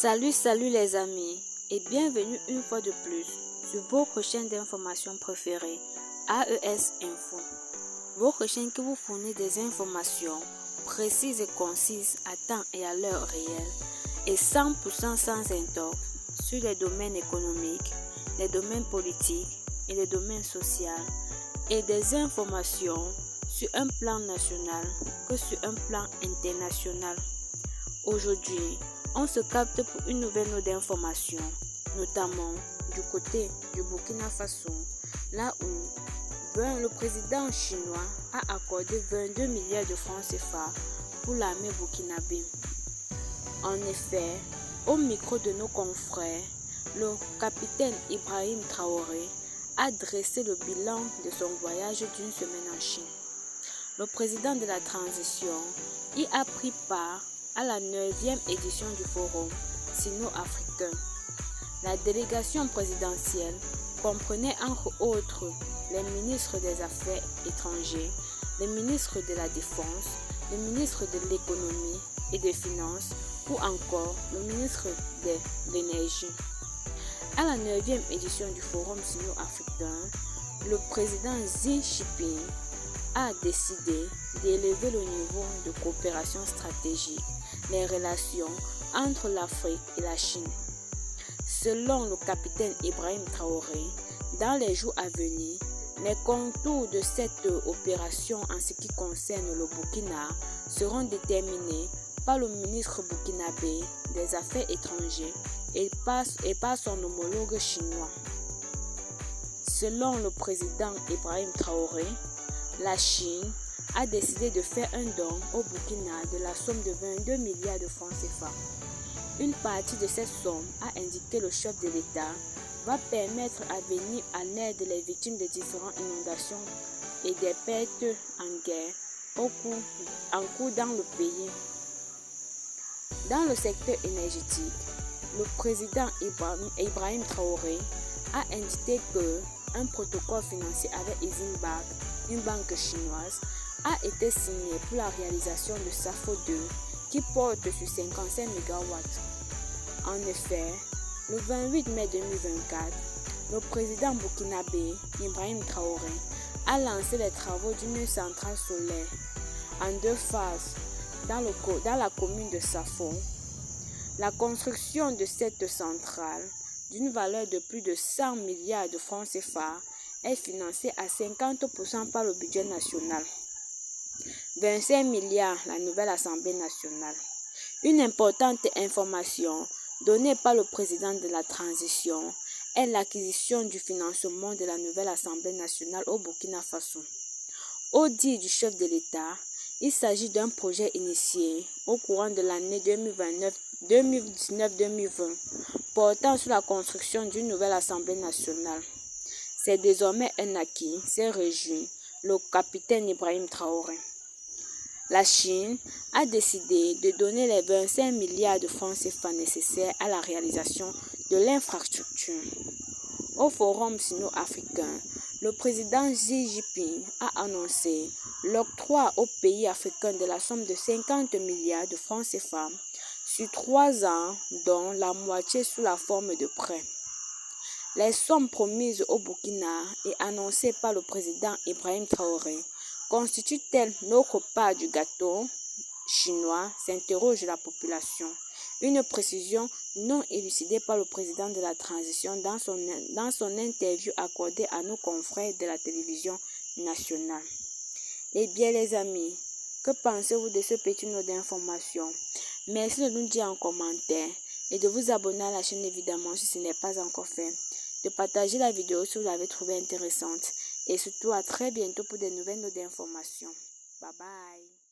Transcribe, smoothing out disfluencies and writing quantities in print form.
Salut les amis et bienvenue une fois de plus sur votre chaîne d'information préférée, AES Info. Votre chaîne qui vous fournit des informations précises et concises à temps et à l'heure réelle et 100% sans intox sur les domaines économiques, les domaines politiques et les domaines sociaux et des informations sur un plan national que sur un plan international. Aujourd'hui, on se capte pour une nouvelle note d'information, notamment du côté du Burkina Faso, là où le président chinois a accordé 22 milliards de francs CFA pour l'armée burkinabé. En effet, au micro de nos confrères, le capitaine Ibrahim Traoré a dressé le bilan de son voyage d'une semaine en Chine. Le président de la transition y a pris part à la 9e édition du Forum sino-africain. La délégation présidentielle comprenait entre autres les ministres des Affaires étrangères, les ministres de la Défense, le ministre de l'Économie et des Finances ou encore le ministre de l'Énergie. À la 9e édition du Forum sino-africain, le président Xi Jinping a décidé d'élever le niveau de coopération stratégique, les relations entre l'Afrique et la Chine. Selon le capitaine Ibrahim Traoré, dans les jours à venir, les contours de cette opération en ce qui concerne le Burkina seront déterminés par le ministre burkinabé des Affaires étrangères et par son homologue chinois. Selon le président Ibrahim Traoré, la Chine a décidé de faire un don au Burkina de la somme de 22 milliards de francs CFA. Une partie de cette somme, a indiqué le chef de l'État, va permettre à venir en aide les victimes de différentes inondations et des pertes en guerre en cours dans le pays. Dans le secteur énergétique, le président Ibrahim Traoré a indiqué qu'un protocole financier avec Eximbank, une banque chinoise, a été signé pour la réalisation de Safo 2 qui porte sur 55 MW. En effet, le 28 mai 2024, le président burkinabé Ibrahim Traoré a lancé les travaux d'une centrale solaire en 2 phases dans la commune de Safo. La construction de cette centrale, d'une valeur de plus de 100 milliards de francs CFA, est financée à 50% par le budget national. 25 milliards la nouvelle Assemblée nationale. Une importante information donnée par le président de la transition est l'acquisition du financement de la nouvelle Assemblée nationale au Burkina Faso. Au dit du chef de l'État, il s'agit d'un projet initié au courant de l'année 2019-2020 portant sur la construction d'une nouvelle Assemblée nationale. C'est désormais un acquis, s'est réjoui le capitaine Ibrahim Traoré. La Chine a décidé de donner les 25 milliards de francs CFA nécessaires à la réalisation de l'infrastructure. Au Forum sino-africain, le président Xi Jinping a annoncé l'octroi aux pays africains de la somme de 50 milliards de francs CFA sur 3 ans, dont la moitié sous la forme de prêts. Les sommes promises au Burkina et annoncées par le président Ibrahim Traoré constituent-elles notre part du gâteau chinois, s'interroge la population. Une précision non élucidée par le président de la transition dans son interview accordée à nos confrères de la télévision nationale. Eh bien les amis, que pensez-vous de ce petit note d'information? Merci de nous dire en commentaire et de vous abonner à la chaîne évidemment si ce n'est pas encore fait. De partager la vidéo si vous l'avez trouvée intéressante et surtout à très bientôt pour de nouvelles notes d'information. Bye bye.